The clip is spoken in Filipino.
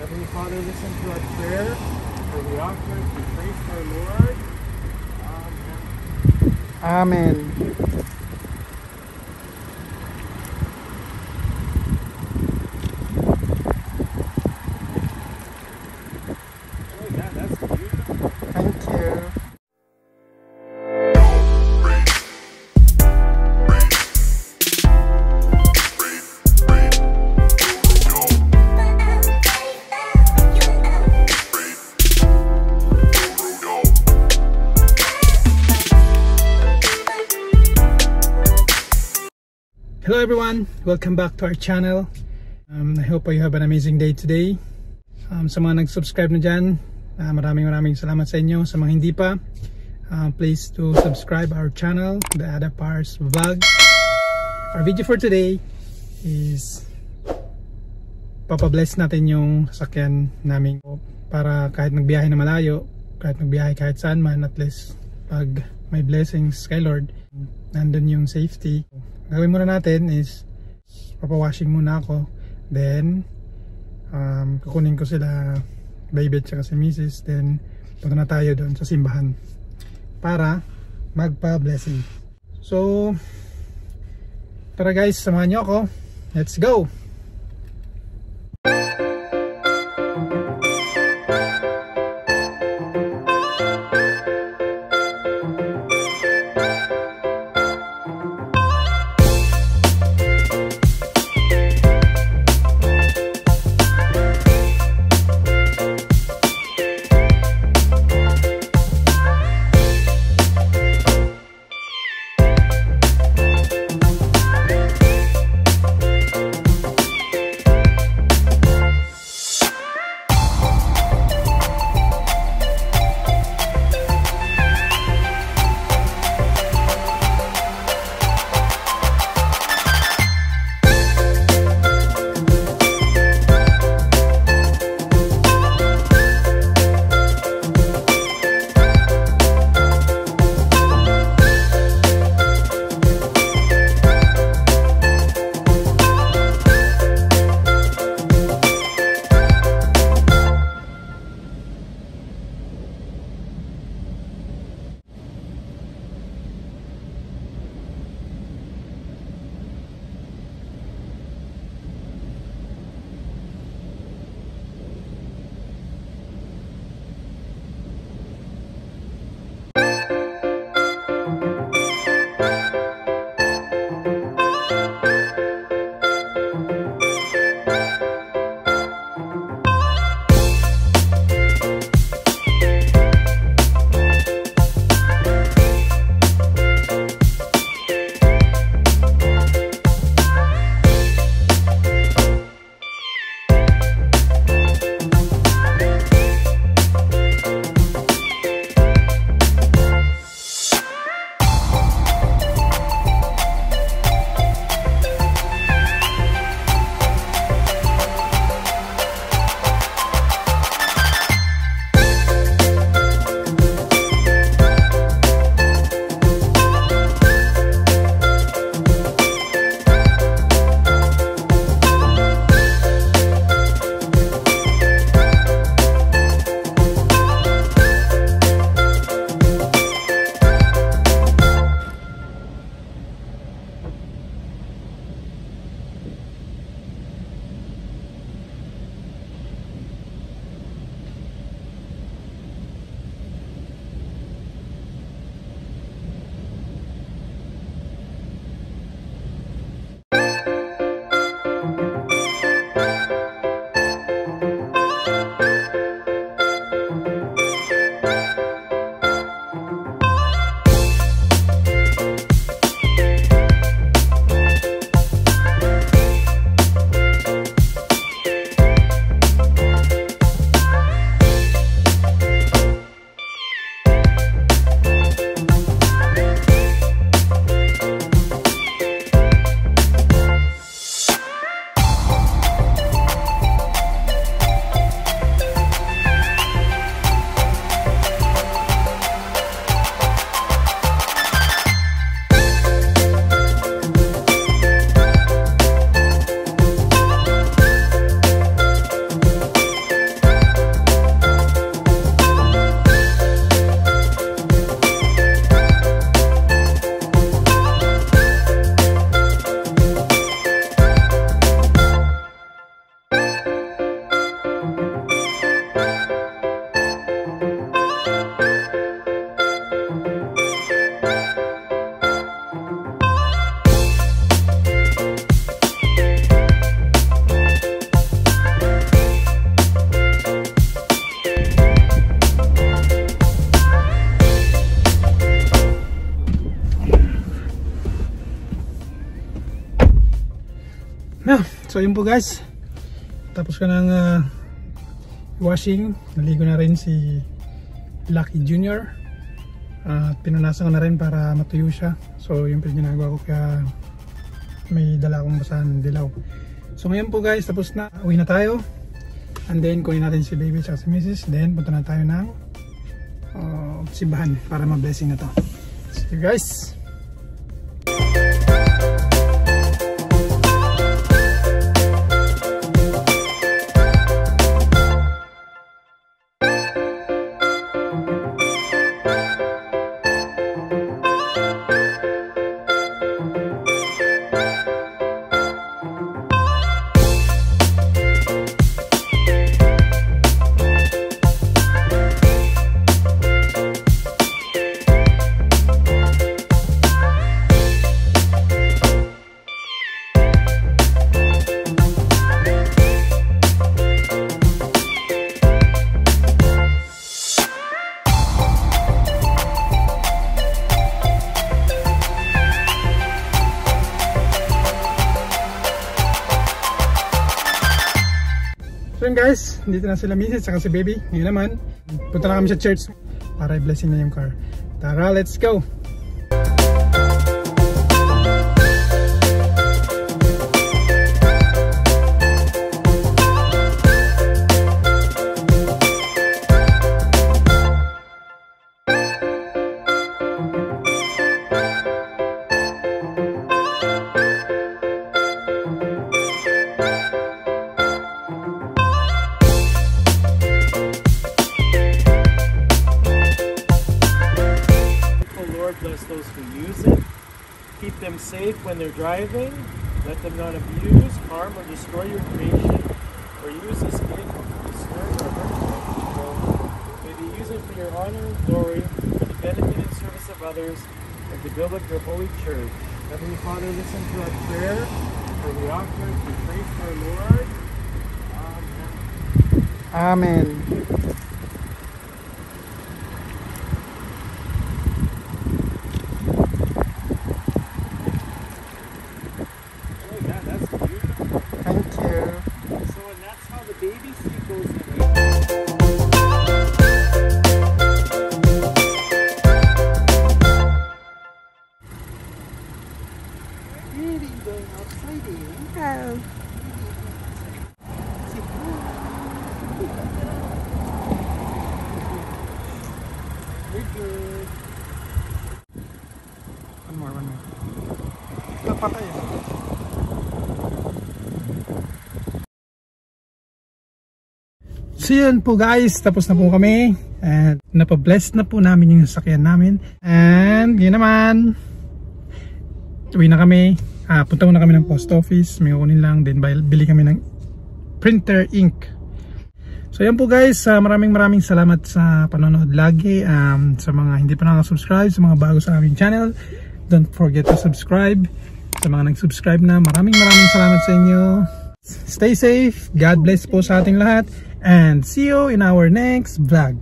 Heavenly Father, listen to our prayer for the offering. We pray for our Lord. Amen. Oh yeah, that's beautiful. Thank you. Hello everyone, welcome back to our channel. I hope you have an amazing day today. Sa mga nag-subscribe na dyan, maraming salamat sa inyo. Sa mga hindi pa, please to subscribe our channel, the Adapars vlog. Our video for today is papabless natin yung sasakyan namin para kahit magbiyahe na malayo, kahit magbiyahe kahit saan man, at least pag may blessings kay Lord, nandun yung safety. Gawin muna natin is papawashing muna ako, then kukunin ko sila baby at saka si Mrs. Then punta na tayo doon sa simbahan para magpa-blessing. So tara guys, samahan nyo ako, let's go! So yun po guys, tapos ko ng washing. Naligo na rin si Lucky Jr. Pinunasan ko na rin para matuyo siya. So yun po yung ginagawa ko, kaya may dala akong basahan ng dilaw. So ngayon po guys, tapos na, uwi na tayo. And then kunin natin si baby at si Mrs. Then punta na tayo ng simbahan para ma-blessing na to. See you guys. So yun guys, dito na sila Mrs. saka si baby. Ngayon naman, punta na kami sa church para i-blessing na yung car. Tara, let's go! Bless those who use it. Keep them safe when they're driving. Let them not abuse, harm, or destroy your creation, or use this vehicle to disturb or hurt people. May they use it for your honor and glory, for the benefit and service of others, and to build up your holy church. Heavenly Father, listen to our prayer, for we offer it to praise to our Lord. Amen. Amen. One more. Patay. So yun po guys, tapos na po kami. And napabless na po namin yung sasakyan namin. And yun naman, uwi na kami. Punta muna kami ng post office. May kunin lang. Then bili kami ng printer ink. So yan po guys, maraming salamat sa panonood lagi. Sa mga hindi pa nakasubscribe, sa mga bago sa aming channel, don't forget to subscribe. Sa mga nag-subscribe na, maraming salamat sa inyo. Stay safe, God bless po sa ating lahat, and see you in our next vlog.